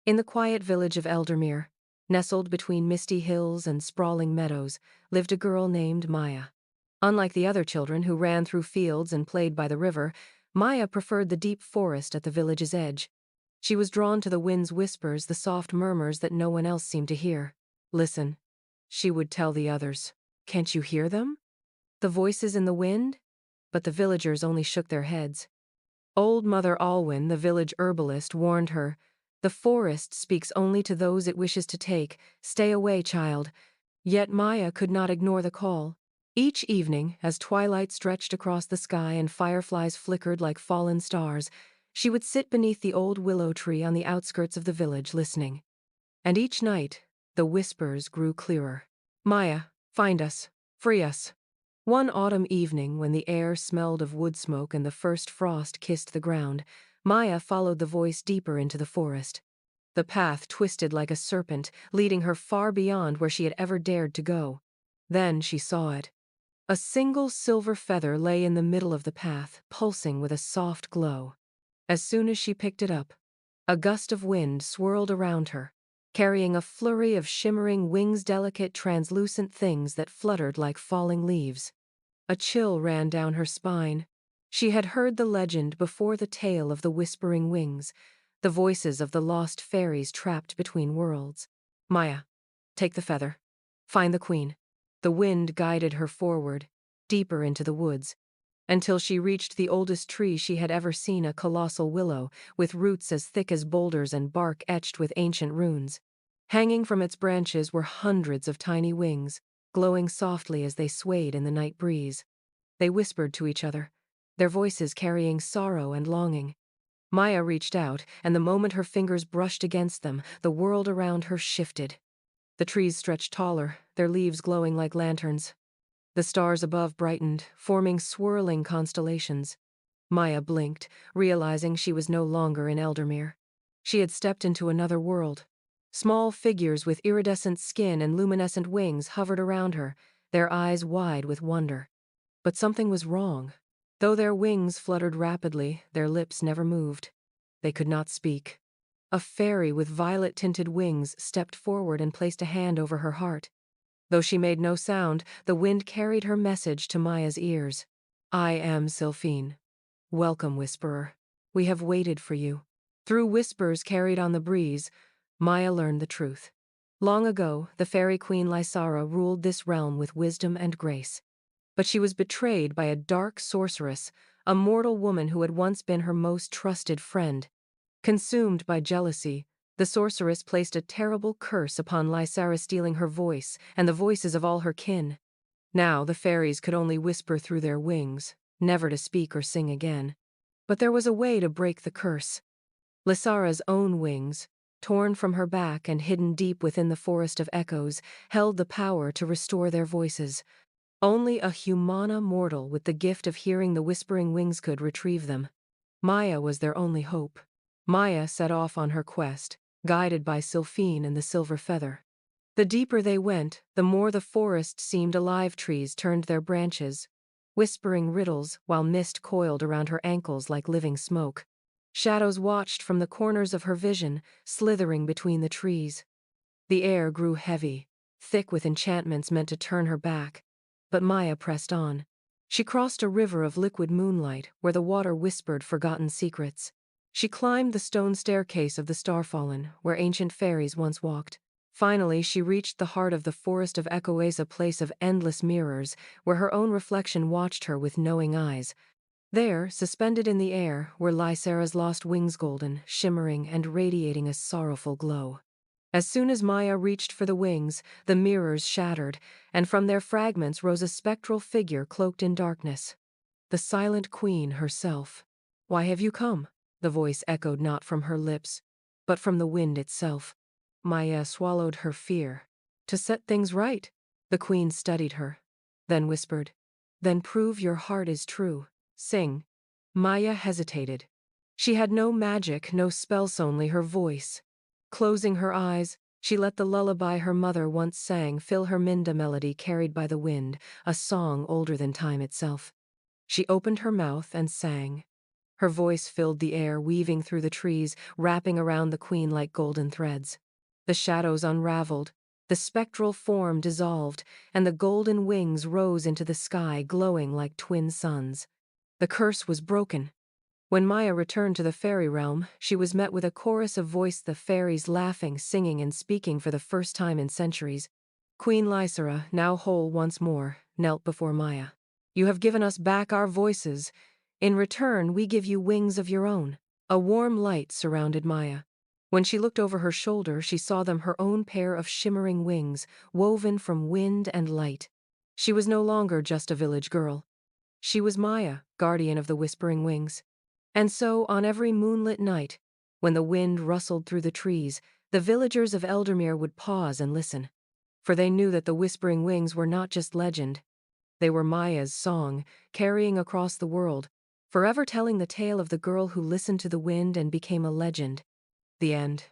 In the quiet village of Eldermere, nestled between misty hills and sprawling meadows, lived a girl named Maya. Unlike the other children who ran through fields and played by the river, Maya preferred the deep forest at the village's edge. She was drawn to the wind's whispers, the soft murmurs that no one else seemed to hear. "Listen," she would tell the others. "Can't you hear them? The voices in the wind?" But the villagers only shook their heads. Old Mother Alwyn, the village herbalist, warned her, "The forest speaks only to those it wishes to take. Stay away, child." Yet Maya could not ignore the call. Each evening, as twilight stretched across the sky and fireflies flickered like fallen stars, she would sit beneath the old willow tree on the outskirts of the village listening. And each night, the whispers grew clearer. "Maya, find us. Free us." One autumn evening, when the air smelled of wood smoke and the first frost kissed the ground, Maya followed the voice deeper into the forest. The path twisted like a serpent, leading her far beyond where she had ever dared to go. Then she saw it. A single silver feather lay in the middle of the path, pulsing with a soft glow. As soon as she picked it up, a gust of wind swirled around her, carrying a flurry of shimmering wings, delicate, translucent things that fluttered like falling leaves. A chill ran down her spine. She had heard the legend before, the tale of the whispering wings, the voices of the lost fairies trapped between worlds. "Maya, take the feather. Find the queen." The wind guided her forward, deeper into the woods, until she reached the oldest tree she had ever seen, a colossal willow, with roots as thick as boulders and bark etched with ancient runes. Hanging from its branches were hundreds of tiny wings, glowing softly as they swayed in the night breeze. They whispered to each other, their voices carrying sorrow and longing. Maya reached out, and the moment her fingers brushed against them, the world around her shifted. The trees stretched taller, their leaves glowing like lanterns. The stars above brightened, forming swirling constellations. Maya blinked, realizing she was no longer in Eldermere. She had stepped into another world. Small figures with iridescent skin and luminescent wings hovered around her, their eyes wide with wonder. But something was wrong. Though their wings fluttered rapidly, their lips never moved. They could not speak. A fairy with violet-tinted wings stepped forward and placed a hand over her heart. Though she made no sound, the wind carried her message to Maya's ears. "I am Sylphine. Welcome, Whisperer. We have waited for you." Through whispers carried on the breeze, Maya learned the truth. Long ago, the fairy queen Lysara ruled this realm with wisdom and grace. But she was betrayed by a dark sorceress, a mortal woman who had once been her most trusted friend. Consumed by jealousy, the sorceress placed a terrible curse upon Lysara, stealing her voice and the voices of all her kin. Now the fairies could only whisper through their wings, never to speak or sing again. But there was a way to break the curse. Lysara's own wings, torn from her back and hidden deep within the forest of echoes, held the power to restore their voices. Only a humana mortal with the gift of hearing the whispering wings could retrieve them. Maya was their only hope. Maya set off on her quest, guided by Sylphine and the silver feather. The deeper they went, the more the forest seemed alive. Trees turned their branches, whispering riddles, while mist coiled around her ankles like living smoke. Shadows watched from the corners of her vision, slithering between the trees. The air grew heavy, thick with enchantments meant to turn her back. But Maya pressed on. She crossed a river of liquid moonlight, where the water whispered forgotten secrets. She climbed the stone staircase of the Starfallen, where ancient fairies once walked. Finally, she reached the heart of the forest of Echoes, a place of endless mirrors, where her own reflection watched her with knowing eyes. There, suspended in the air, were Lysara's lost wings, golden, shimmering, and radiating a sorrowful glow. As soon as Maya reached for the wings, the mirrors shattered, and from their fragments rose a spectral figure cloaked in darkness. The silent queen herself. "Why have you come?" The voice echoed not from her lips, but from the wind itself. Maya swallowed her fear. "To set things right." The queen studied her, then whispered, "Then prove your heart is true. Sing." Maya hesitated. She had no magic, no spells, only her voice. Closing her eyes, she let the lullaby her mother once sang fill her Minda, melody carried by the wind, a song older than time itself. She opened her mouth and sang. Her voice filled the air, weaving through the trees, wrapping around the queen like golden threads. The shadows unraveled, the spectral form dissolved, and the golden wings rose into the sky, glowing like twin suns. The curse was broken. When Maya returned to the fairy realm, she was met with a chorus of voices, the fairies laughing, singing, and speaking for the first time in centuries. Queen Lysera, now whole once more, knelt before Maya. "You have given us back our voices. In return, we give you wings of your own." A warm light surrounded Maya. When she looked over her shoulder, she saw them, her own pair of shimmering wings, woven from wind and light. She was no longer just a village girl. She was Maya, guardian of the whispering wings. And so, on every moonlit night, when the wind rustled through the trees, the villagers of Eldermere would pause and listen. For they knew that the whispering wings were not just legend. They were Maya's song, carrying across the world, forever telling the tale of the girl who listened to the wind and became a legend. The end.